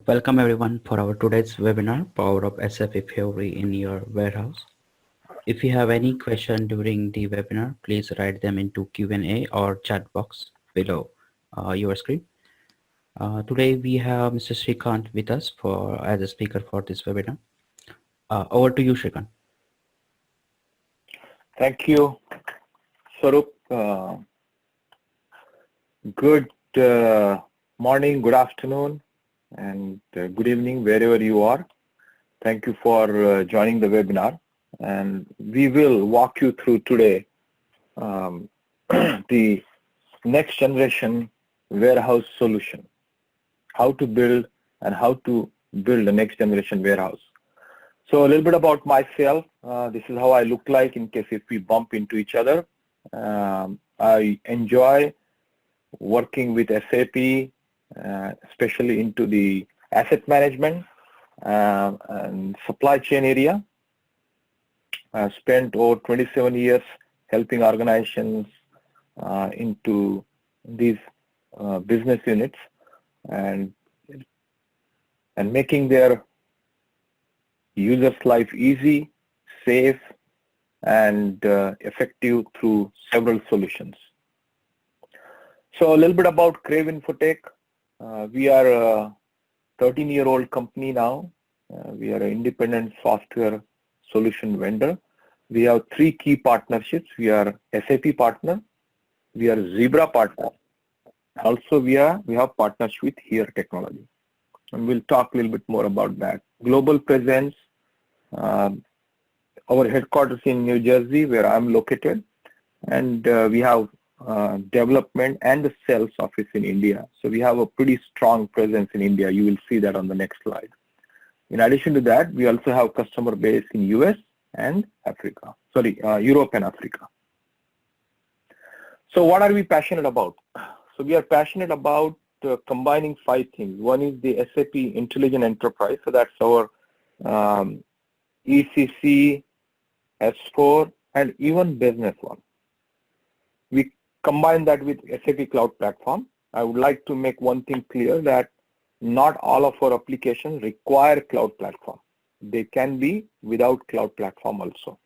Welcome everyone for our today's webinar, Power of SAP Fiori in your warehouse. If you have any question during the webinar, please write them into Q&A or chat box below your screen. Today we have Mr. Srikanth with us as a speaker for this webinar. Over to you, Srikanth. Thank you, Swarup. Good morning, good afternoon, and good evening wherever you are. Thank you for joining the webinar, and we will walk you through today the next generation warehouse solution, how to build the next generation warehouse. So a little bit about myself. This is how I look like in case if we bump into each other. I enjoy working with SAP, especially into the asset management and supply chain area. I've spent over 27 years helping organizations into these business units and making their users' life easy, safe, and effective through several solutions. So a little bit about Crave Infotech. We are a 13-year-old company now. We are an independent software solution vendor. We have 3 key partnerships. We are SAP partner, we are Zebra partner. Also, we have partnership with Here Technology. And we'll talk a little bit more about that. Global presence, our headquarters in New Jersey, where I'm located, and we have development and the sales office in India. So we have a pretty strong presence in India. You will see that on the next slide. In addition to that, we also have customer base in US and Africa. Europe and Africa. So what are we passionate about? So we are passionate about combining 5 things. One is the SAP Intelligent Enterprise. So that's our ECC, S4, and even Business One. We combine that with SAP Cloud Platform. I would like to make one thing clear, that not all of our applications require Cloud Platform. They can be without Cloud Platform also.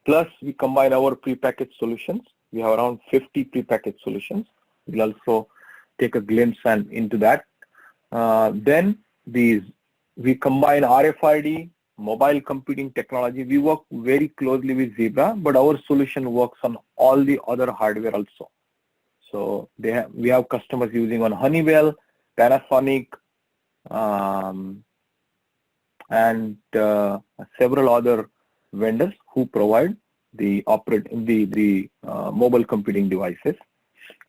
Plus, we combine our prepackaged solutions. We have around 50 prepackaged solutions. We'll also take a glimpse into that. Then we combine RFID, mobile computing technology. We work very closely with Zebra, but our solution works on all the other hardware also. So we have customers using on Honeywell, Panasonic, and several other vendors who provide the mobile computing devices.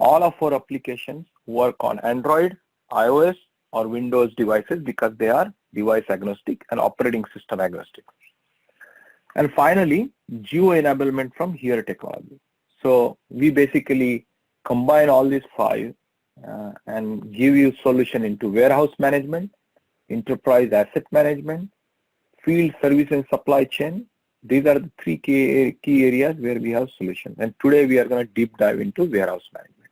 All of our applications work on Android, iOS, or Windows devices because they are device agnostic and operating system agnostic. And finally, geo enablement from Here Technology. So we basically combine all these 5 and give you solution into warehouse management, enterprise asset management, field service and supply chain. These are the 3 key areas where we have solutions. And today we are going to deep dive into warehouse management.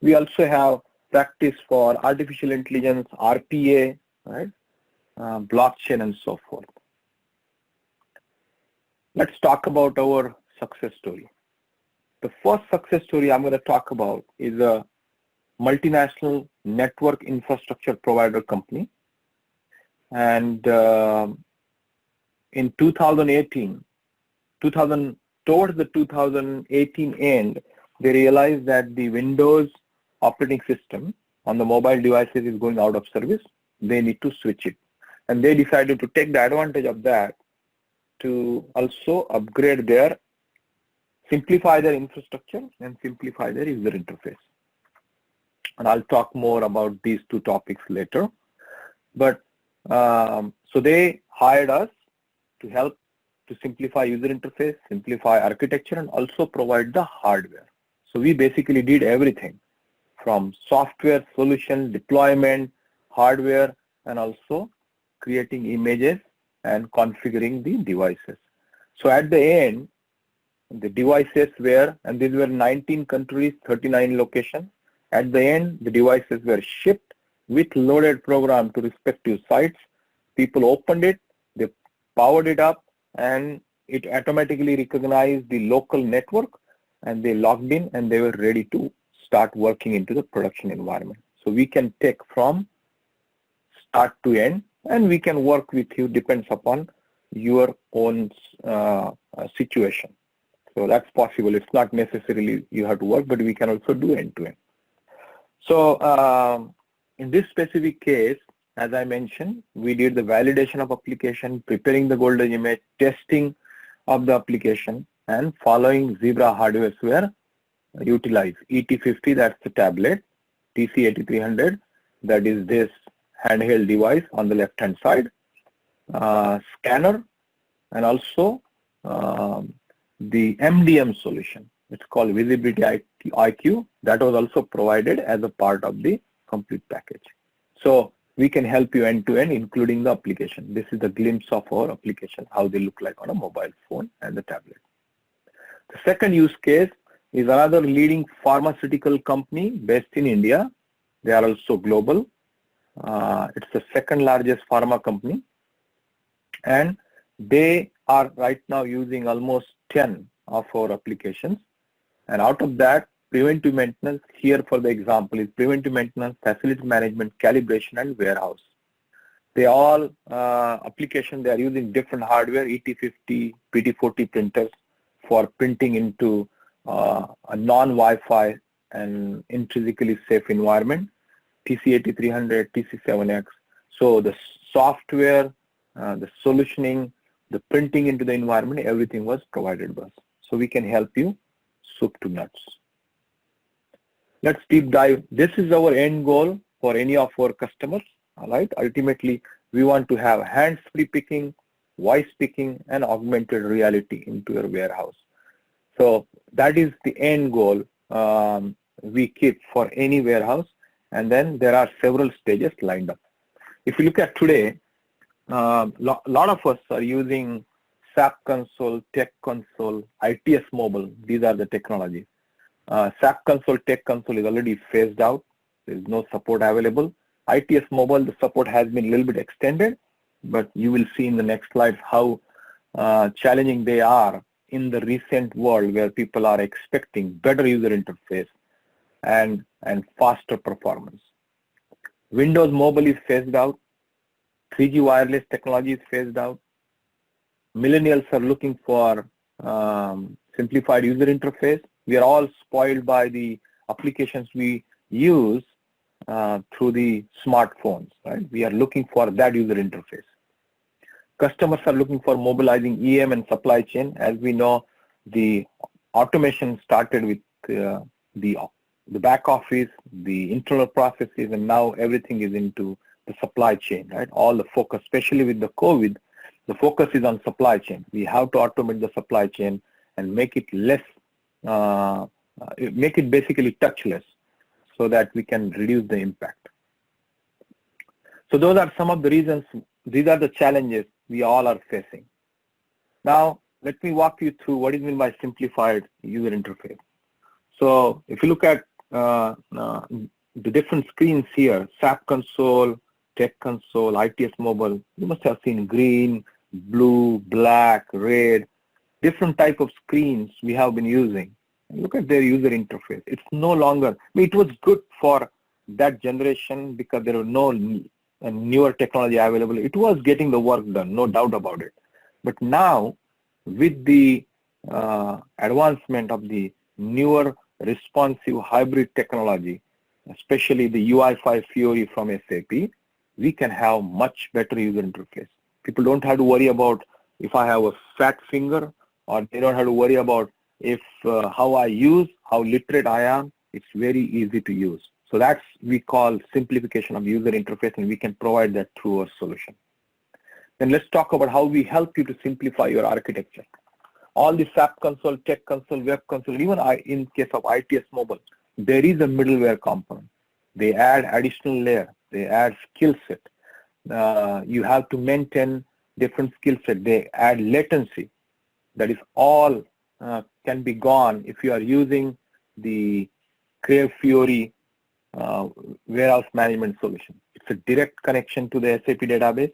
We also have practice for artificial intelligence, RPA, right? Blockchain, and so forth. Let's talk about our success story. The first success story I'm going to talk about is a multinational network infrastructure provider company. And in 2018, towards the 2018 end, they realized that the Windows operating system on the mobile devices is going out of service. They need to switch it. And they decided to take the advantage of that to also upgrade simplify their infrastructure and simplify their user interface. And I'll talk more about these 2 topics later. But so they hired us to help to simplify user interface, simplify architecture, and also provide the hardware. So we basically did everything from software solution, deployment, hardware, and also creating images and configuring the devices. So at the end, the devices were, and these were 19 countries, 39 locations. At the end, the devices were shipped with loaded program to respective sites. People opened it, they powered it up, and it automatically recognized the local network, and they logged in and they were ready to start working into the production environment. So we can take from start to end, and we can work with you, depends upon your own situation. So that's possible. It's not necessarily you have to work, but we can also do end-to-end. So in this specific case, as I mentioned, we did the validation of application, preparing the golden image, testing of the application, and following Zebra hardware were utilized. ET50, that's the tablet, TC8300, that is this handheld device on the left-hand side, scanner, and also the MDM solution. It's called Visibility IQ. That was also provided as a part of the complete package. So we can help you end-to-end, including the application. This is a glimpse of our application, how they look like on a mobile phone and the tablet. The second use case is another leading pharmaceutical company based in India. They are also global. It's the second largest pharma company, and they are right now using almost 10 of our applications. And out of that, preventive maintenance, here for the example, is preventive maintenance, facility management, calibration, and warehouse. They all application, they are using different hardware, ET50, PT40 printers for printing into a non-Wi-Fi and intrinsically safe environment, TC8300, TC7X. So the software, the solutioning, the printing into the environment, everything was provided by us. So we can help you soup to nuts. Let's deep dive. This is our end goal for any of our customers. All right. Ultimately, we want to have hands-free picking, voice picking, and augmented reality into your warehouse. So that is the end goal we keep for any warehouse. And then there are several stages lined up. If you look at today, lot of us are using SAP Console, Tech Console, ITS Mobile. These are the technologies. SAP Console, Tech Console is already phased out. There is no support available. ITS Mobile, the support has been a little bit extended, but you will see in the next slides how challenging they are in the recent world where people are expecting better user interface and faster performance. Windows Mobile is phased out. 3G wireless technology is phased out. Millennials are looking for simplified user interface. We are all spoiled by the applications we use through the smartphones, right? We are looking for that user interface. Customers are looking for mobilizing EM and supply chain. As we know, the automation started with the back office, the internal processes, and now everything is into the supply chain, right? All the focus, especially with the COVID, the focus is on supply chain. We have to automate the supply chain and make it less, make it basically touchless so that we can reduce the impact. So those are some of the reasons, these are the challenges we all are facing. Now, let me walk you through what is meant by simplified user interface. So if you look at the different screens here, SAP Console, Tech Console, ITS Mobile, you must have seen green, blue, black, red, different type of screens we have been using. Look at their user interface. It's no longer, I mean, it was good for that generation because there was no newer technology available. It was getting the work done, no doubt about it. But now, with the advancement of the newer responsive hybrid technology, especially the UI5 Fiori from SAP, we can have much better user interface. People don't have to worry about if I have a fat finger, or they don't have to worry about if how I use, how literate I am. It's very easy to use. So that's we call simplification of user interface, and we can provide that through our solution. Then let's talk about how we help you to simplify your architecture. All the SAP Console, Tech Console, Web Console, even in case of ITS Mobile, there is a middleware component. They add additional layer. They add skill set. You have to maintain different skill set. They add latency. That is all can be gone if you are using the Crave Fiori warehouse management solution. It's a direct connection to the SAP database.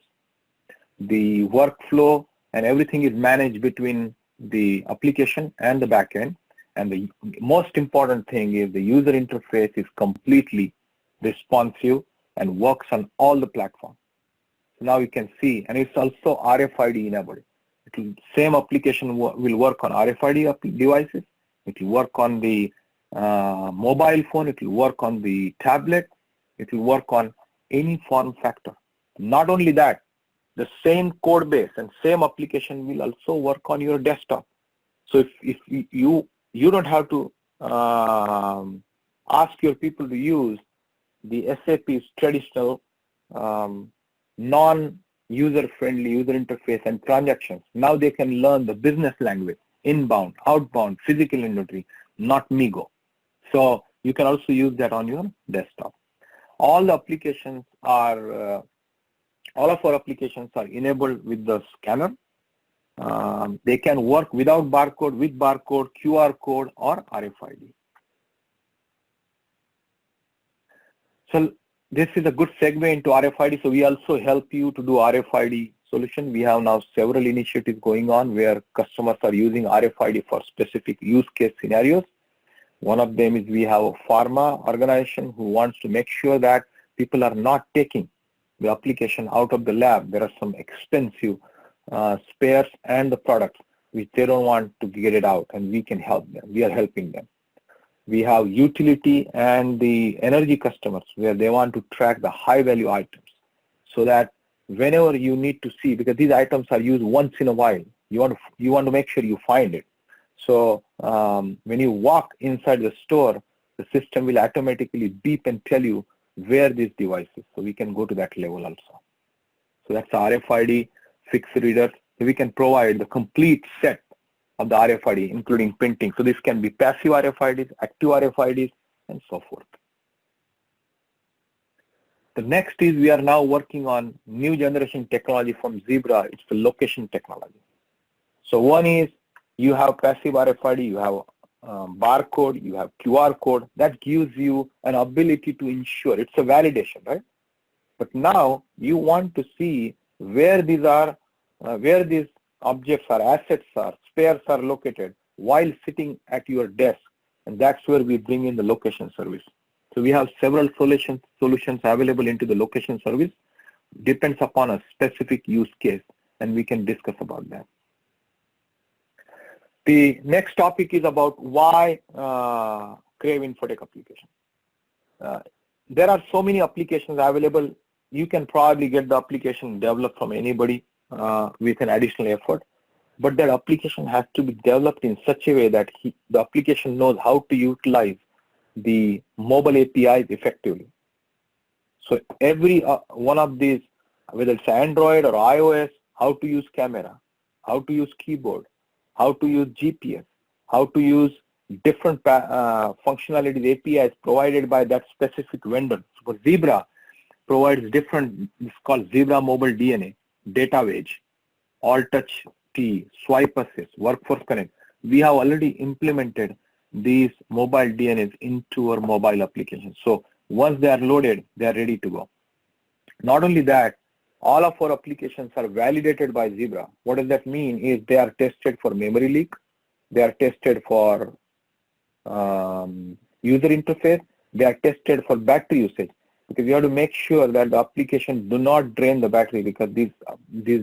The workflow and everything is managed between the application and the backend. And the most important thing is the user interface is completely responsive and works on all the platforms. So now you can see, and it's also RFID enabled. Same application will work on RFID devices. It will work on the mobile phone. It will work on the tablet. It will work on any form factor. Not only that, the same code base and same application will also work on your desktop. So if you don't have to ask your people to use the SAP's traditional non-user-friendly user interface and transactions. Now they can learn the business language, inbound, outbound, physical inventory, not Migo. So you can also use that on your desktop. All the applications are, all of our applications are enabled with the scanner. They can work without barcode, with barcode, QR code, or RFID. So this is a good segue into RFID. So we also help you to do RFID solution. We have now several initiatives going on where customers are using RFID for specific use case scenarios. One of them is we have a pharma organization who wants to make sure that people are not taking the application out of the lab. There are some expensive spares and the products which they don't want to get it out, and we can help them. We are helping them. We have utility and the energy customers where they want to track the high value items so that whenever you need to see, because these items are used once in a while, you want to make sure you find it. So when you walk inside the store, the system will automatically beep and tell you where this device is. So we can go to that level also. So that's RFID fixed reader. So we can provide the complete set of the RFID, including printing. So this can be passive RFIDs, active RFIDs, and so forth. The next is we are now working on new generation technology from Zebra. It's the location technology. So one is you have passive RFID, you have barcode, you have QR code. That gives you an ability to ensure. It's a validation, right? But now you want to see where these are, where these objects are, assets are, spares are located while sitting at your desk, and that's where we bring in the location service. So we have several solutions available into the location service. Depends upon a specific use case, and we can discuss about that. The next topic is about why Crave Infotech application. There are so many applications available. You can probably get the application developed from anybody with an additional effort, but that application has to be developed in such a way that the application knows how to utilize the mobile APIs effectively. So every one of these, whether it's Android or iOS, how to use camera, how to use keyboard, how to use GPS, how to use different functionalities, APIs provided by that specific vendor. So for Zebra provides different, it's called Zebra Mobile DNA, DataWedge, All-Touch T, Swipe Assist, Workforce Connect. We have already implemented these mobile DNAs into our mobile application. So once they are loaded, they are ready to go. Not only that, all of our applications are validated by Zebra. What does that mean is they are tested for memory leak, they are tested for user interface, they are tested for battery usage, because you have to make sure that the application do not drain the battery, because these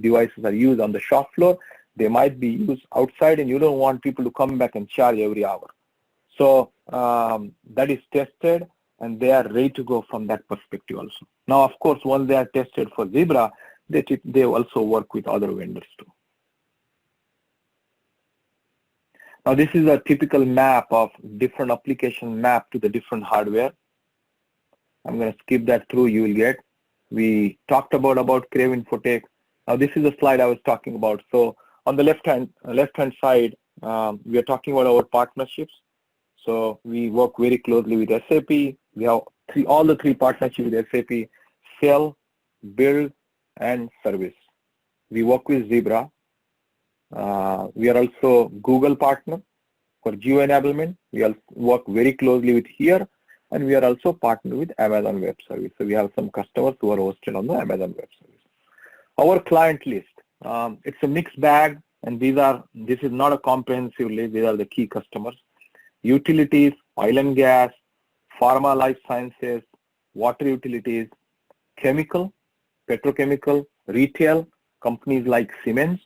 devices are used on the shop floor. They might be used outside, and you don't want people to come back and charge every hour. So that is tested, and they are ready to go from that perspective also. Now, of course, once they are tested for Zebra, they also work with other vendors too. Now, this is a typical map of different application map to the different hardware. I'm going to skip that through. You will get. We talked about Crave Infotech. Now, this is the slide I was talking about. So on the left hand side, we are talking about our partnerships. So we work very closely with SAP. We have all the three partnerships with SAP: sell, build, and service. We work with Zebra. We are also Google partner for geo enablement. We also work very closely with here. and we are also partnered with Amazon Web Service. So we have some customers who are hosted on the Amazon Web Service. Our client list, it's a mixed bag, and this is not a comprehensive list. These are the key customers: utilities, oil and gas, pharma, life sciences, water utilities, chemical, petrochemical, retail, companies like Siemens,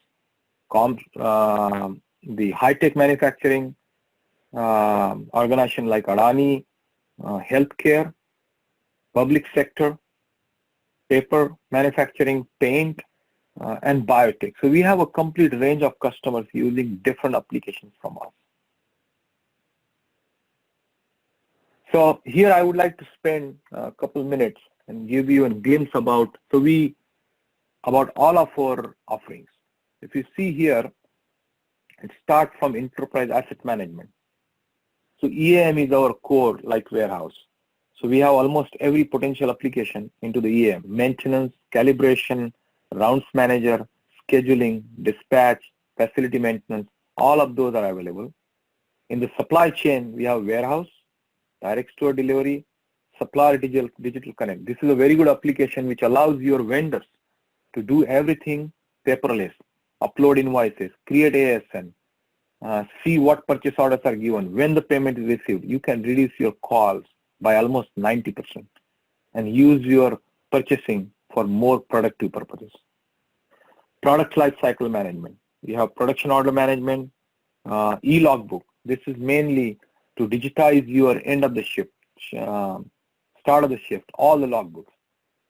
the high-tech manufacturing, organization like Adani, healthcare, public sector, paper manufacturing, paint, and biotech. So we have a complete range of customers using different applications from us. So here I would like to spend a couple minutes and give you a glimpse about all of our offerings. If you see here, it starts from enterprise asset management. So EAM is our core, like warehouse. So we have almost every potential application into the EAM: maintenance, calibration, rounds manager, scheduling, dispatch, facility maintenance. All of those are available. In the supply chain, we have warehouse, direct store delivery, supplier digital connect. This is a very good application which allows your vendors to do everything paperless: upload invoices, create ASN, see what purchase orders are given, when the payment is received. You can reduce your calls by almost 90% and use your purchasing for more productive purposes. Product life cycle management. We have production order management, e-logbook. This is mainly to digitize your end of the shift, start of the shift, all the logbooks.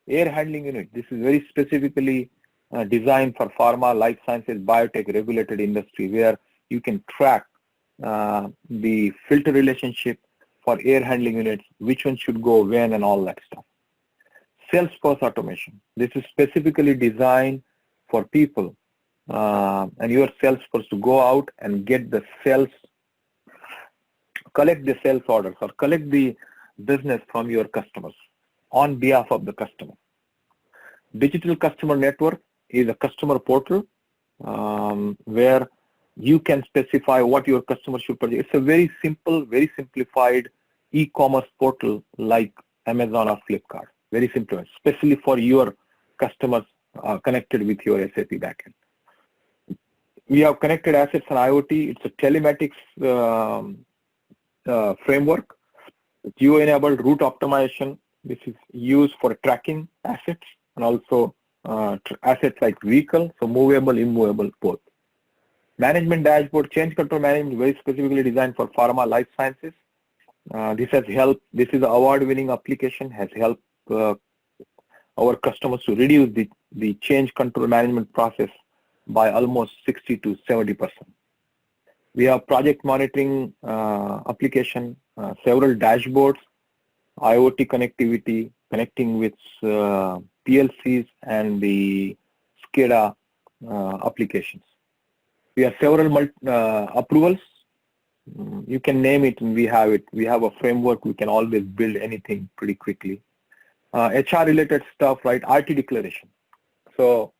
Air handling unit. This is very specifically designed for pharma, life sciences, biotech regulated industry, where you can track the filter relationship for air handling units, which one should go when and all that stuff. Salesforce automation. This is specifically designed for people and your Salesforce to go out and get the sales, collect the sales orders or collect the business from your customers on behalf of the customer. Digital customer network is a customer portal where you can specify what your customer should purchase. It's a very simple, very simplified e-commerce portal like Amazon or Flipkart. Very simple, especially for your customers connected with your SAP backend. We have connected assets and IoT. It's a telematics framework. Geo-enabled route optimization. This is used for tracking assets and also assets like vehicle, so movable, immovable, both. Management dashboard, change control management, very specifically designed for pharma, life sciences. This has helped. This is an award-winning application. Has helped our customers to reduce the change control management process by almost 60 to 70%. We have project monitoring application, several dashboards, IoT connectivity, connecting with PLCs and the SCADA applications. We have several approvals. You can name it and we have it. We have a framework. We can always build anything pretty quickly. HR related stuff, right? RT declaration. So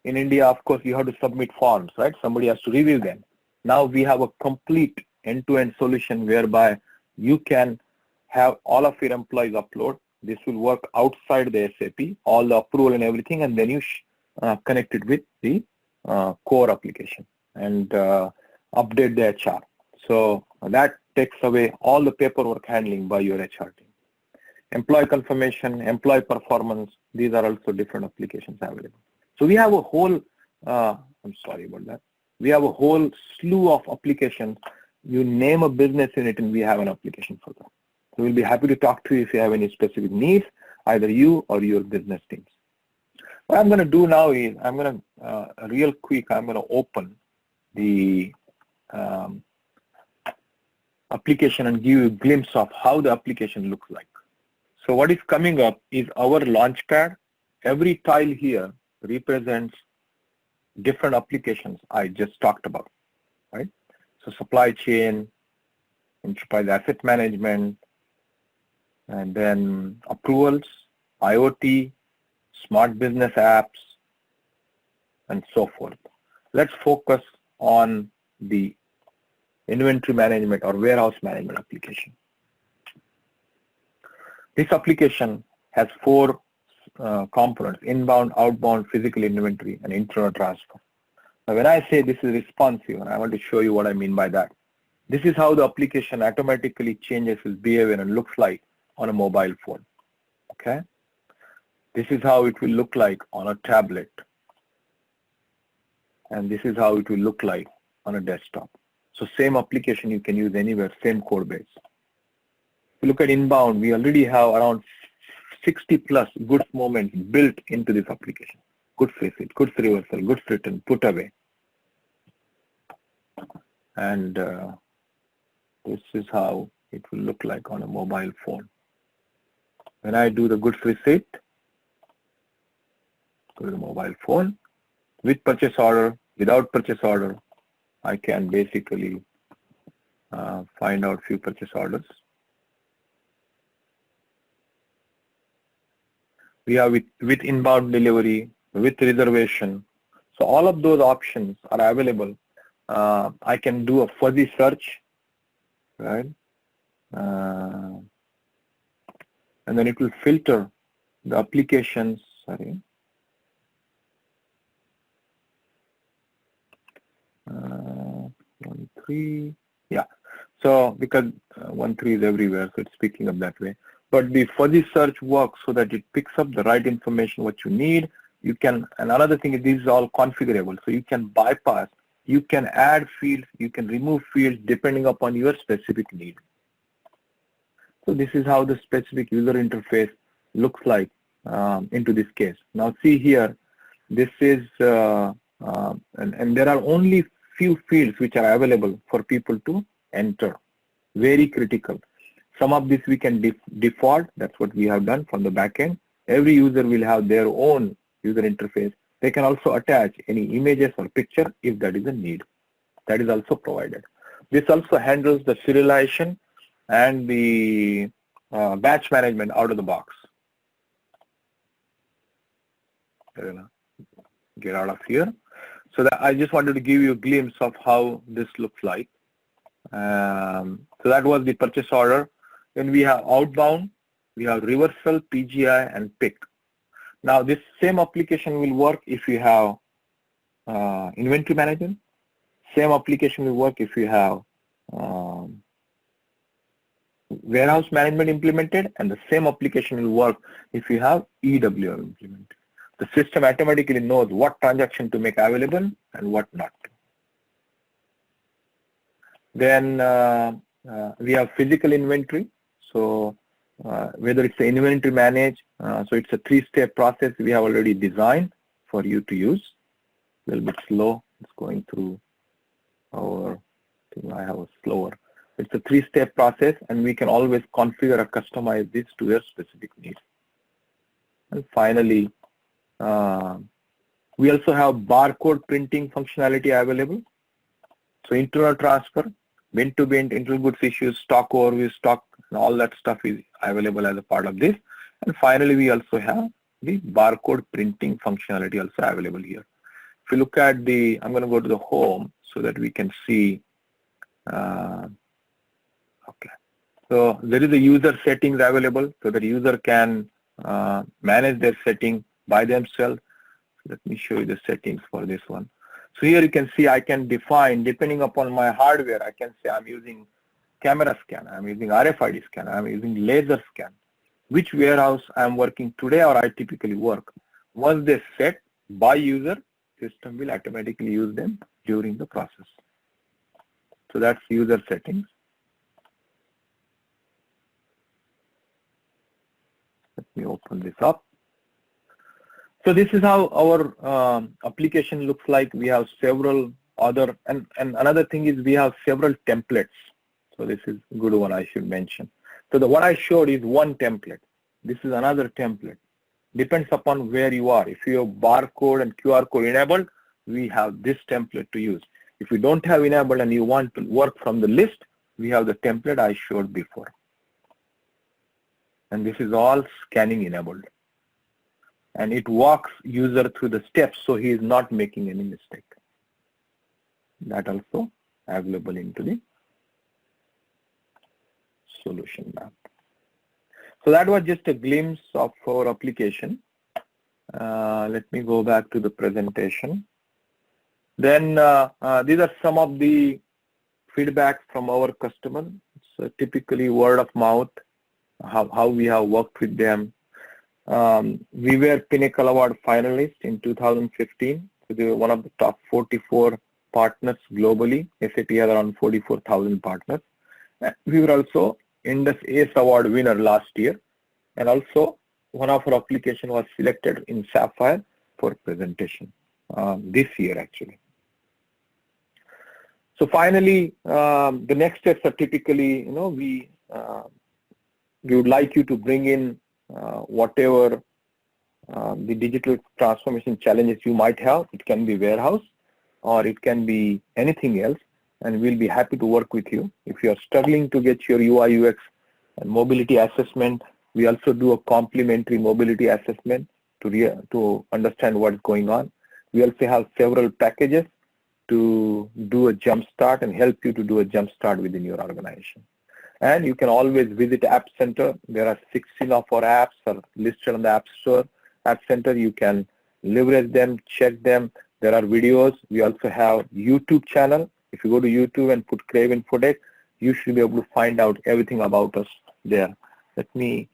in India, of course, you have to submit forms, right? Somebody has to review them. Now we have a complete end-to-end solution whereby you can have all of your employees upload. This will work outside the SAP, all the approval and everything, and then you connect it with the core application and update the HR. So that takes away all the paperwork handling by your HR team. Employee confirmation, employee performance, these are also different applications available. So we have a whole, I'm sorry about that. We have a whole slew of applications. You name a business unit and we have an application for that. So we'll be happy to talk to you if you have any specific needs, either you or your business teams. What I'm going to do now is I'm going to, real quick, I'm going to open the application and give you a glimpse of how the application looks like. So what is coming up is our Launchpad. Every tile here represents different applications I just talked about, right? So supply chain, enterprise asset management, and then approvals, IoT, smart business apps, and so forth. Let's focus on the inventory management or warehouse management application. This application has four components: inbound, outbound, physical inventory, and internal transfer. Now, when I say this is responsive, and I want to show you what I mean by that. This is how the application automatically changes its behavior and looks like on a mobile phone. Okay. This is how it will look like on a tablet. And this is how it will look like on a desktop. So same application you can use anywhere, same code base. If you look at inbound, we already have around 60 plus goods moments built into this application. Goods receipt, goods reversal, goods return, put away. And this is how it will look like on a mobile phone. When I do the goods receipt, go to the mobile phone, with purchase order, without purchase order, I can basically find out few purchase orders. We have with inbound delivery, with reservation. So all of those options are available. I can do a fuzzy search, right? And then it will filter the applications, sorry. 1.3, yeah. So because 1.3 is everywhere, so it's picking up that way. But the fuzzy search works so that it picks up the right information, what you need. You can, and another thing is these are all configurable. So you can bypass, you can add fields, you can remove fields depending upon your specific need. So this is how the specific user interface looks like into this case. Now see here, this is, and there are only few fields which are available for people to enter. Very critical. Some of this we can default, that's what we have done from the backend. Every user will have their own user interface. They can also attach any images or picture if that is a need. That is also provided. This also handles the serialization and the batch management out of the box. Get out of here. So that I just wanted to give you a glimpse of how this looks like. So that was the purchase order. Then we have outbound, we have reversal, PGI, and pick. Now this same application will work if you have inventory management. Same application will work if you have warehouse management implemented, and the same application will work if you have EWM implemented. The system automatically knows what transaction to make available and what not. Then we have physical inventory. So whether it's the inventory manage, so it's a 3-step process we have already designed for you to use. A little bit slow, it's going through our, I have a slower. It's a 3-step process, and we can always configure or customize this to your specific needs. And finally, we also have barcode printing functionality available. So internal transfer, bin to bin, internal goods issues, stock overview, stock, and all that stuff is available as a part of this. And finally, we also have the barcode printing functionality also available here. If you look at the, I'm going to go to the home so that we can see. Okay. So there is a user settings available so that user can manage their setting by themselves. Let me show you the settings for this one. So here you can see I can define, depending upon my hardware, I can say I'm using camera scan, I'm using RFID scan, I'm using laser scan. Which warehouse I'm working today or I typically work. Once they set by user, system will automatically use them during the process. So that's user settings. Let me open this up. So this is how our application looks like. We have several other, and another thing is we have several templates. So this is a good one I should mention. So what I showed is one template. This is another template. Depends upon where you are. If you have barcode and QR code enabled, we have this template to use. If you don't have enabled and you want to work from the list, we have the template I showed before. And this is all scanning enabled. And it walks user through the steps so he is not making any mistake. That also available into the solution map. So that was just a glimpse of our application. Let me go back to the presentation. Then these are some of the feedback from our customers. So typically word of mouth, how we have worked with them. We were Pinnacle Award finalists in 2015. So they were one of the top 44 partners globally. SAP has around 44,000 partners. We were also Indus ACE Award winner last year. And also one of our application was selected in Sapphire for presentation this year actually. So finally, the next steps are typically, we would like you to bring in whatever the digital transformation challenges you might have. It can be warehouse or it can be anything else, and we'll be happy to work with you. If you are struggling to get your UI UX and mobility assessment, we also do a complimentary mobility assessment to understand what's going on. We also have several packages to do a jump start and help you to do a jump start within your organization. And you can always visit App Center. There are 16 of our apps are listed on the App Store. App Center, you can leverage them, check them. There are videos. We also have YouTube channel. If you go to YouTube and put Crave Infotech, you should be able to find out everything about us there. Let me,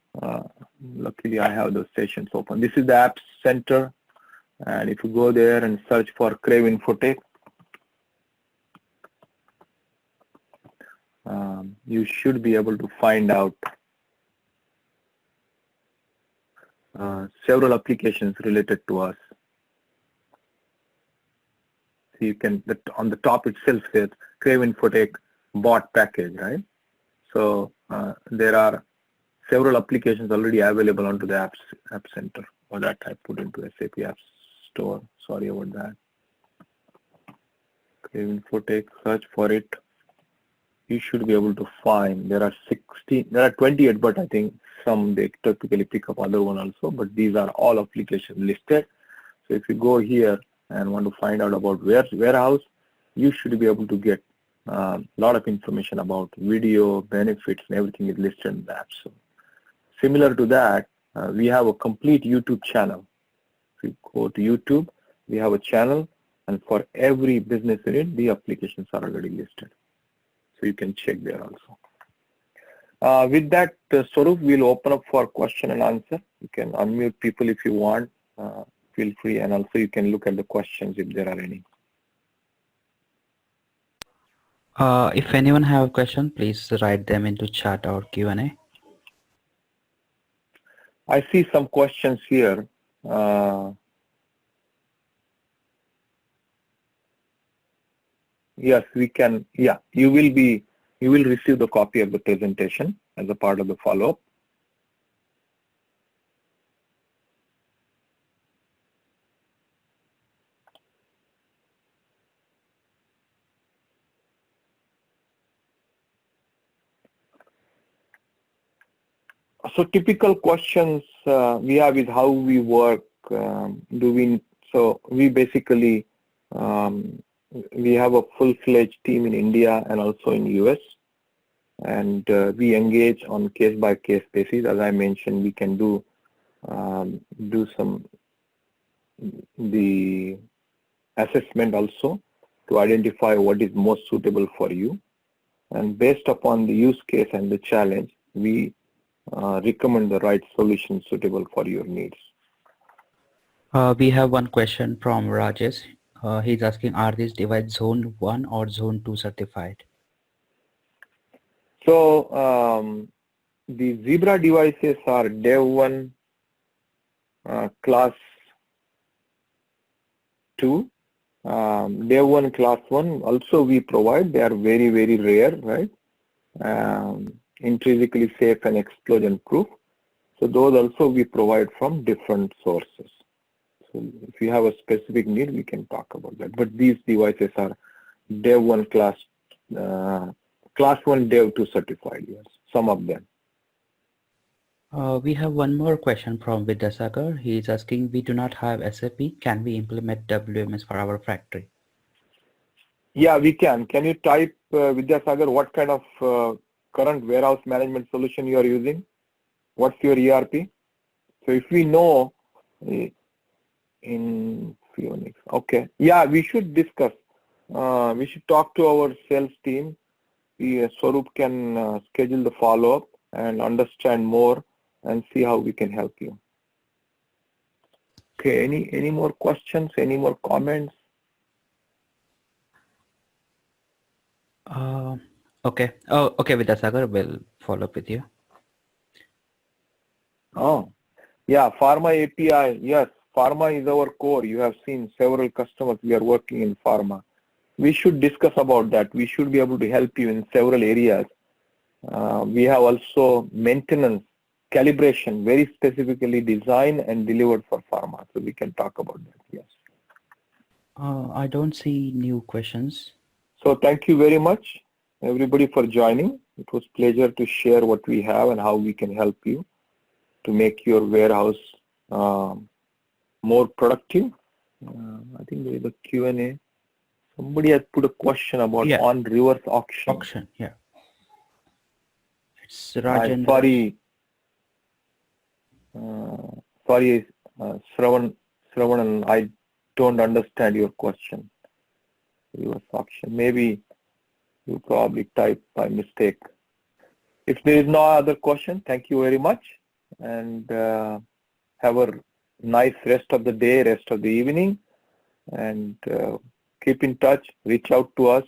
luckily I have those sessions open. This is the App Center. And if you go there and search for Crave Infotech, you should be able to find out several applications related to us. So you can, on the top itself says Crave Infotech bot package, right? So there are several applications already available onto the App Center, or that I put into SAP App Store. Sorry about that. Crave Infotech, search for it. You should be able to find, there are 28, but I think some they typically pick up other one also, but these are all applications listed. So if you go here and want to find out about warehouse, you should be able to get a lot of information about video, benefits, and everything is listed in the app. So similar to that, we have a complete YouTube channel. If you go to YouTube, we have a channel, and for every business unit, the applications are already listed. So you can check there also. With that, Swaroop, we'll open up for question and answer. You can unmute people if you want. Feel free, and also you can look at the questions if there are any. If anyone have a question, please write them into chat or Q&A. I see some questions here. Yes, we can. Yeah, you will receive the copy of the presentation as a part of the follow-up. So typical questions we have is how we work. So we basically we have a full-fledged team in India and also in US, and we engage on case-by-case basis. As I mentioned, we can do the assessment also to identify what is most suitable for you, and based upon the use case and the challenge, we recommend the right solution suitable for your needs. We have one question from Rajesh. He's asking, are these devices Zone 1 or Zone 2 certified? So the Zebra devices are Dev 1 class 2. Dev 1 class 1 also we provide. They are very, very rare, right? Intrinsically safe and explosion proof. So those also we provide from different sources. So if you have a specific need, we can talk about that. But these devices are Dev 1 class 1 Dev 2 certified, yes, some of them. We have one more question from Vidyasagar. He is asking, we do not have SAP. Can we implement WMS for our factory? Yeah, we can. Can you type, Vidyasagar, what kind of current warehouse management solution you are using? What's your ERP? So if we know in Phoenix, okay, yeah, we should discuss. We should talk to our sales team. Swaroop can schedule the follow-up and understand more and see how we can help you. Okay, any more questions? Any more comments? Okay. Oh, okay, Vidyasagar, we'll follow up with you. Oh, yeah, pharma API. Yes, pharma is our core. You have seen several customers. We are working in pharma. We should discuss about that. We should be able to help you in several areas. We have also maintenance, calibration, very specifically designed and delivered for pharma. So we can talk about that. Yes. I don't see new questions. So thank you very much, everybody, for joining. It was a pleasure to share what we have and how we can help you to make your warehouse more productive. I think there is a Q&A. Somebody has put a question about on reverse auction. Yeah. It's Rajan. Sorry, Sravanan, I don't understand your question. Reverse auction. Maybe you probably typed by mistake. If there is no other question, thank you very much, and have a nice rest of the day, rest of the evening, and keep in touch. Reach out to us.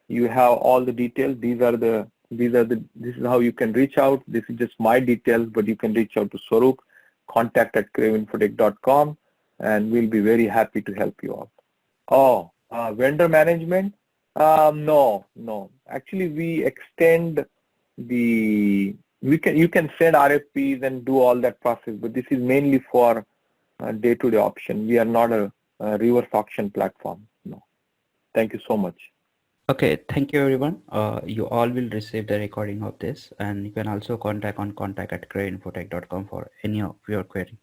You have all the details. This is how you can reach out. This is just my details, but you can reach out to Swaroop, contact@craveinfotech.com, and we'll be very happy to help you out. Oh, vendor management? No. Actually, we extend you can send RFPs and do all that process, but this is mainly for day-to-day auction. We are not a reverse auction platform. No. Thank you so much. Okay, thank you everyone. You all will receive the recording of this, and you can also contact@craveinfotech.com for any of your query.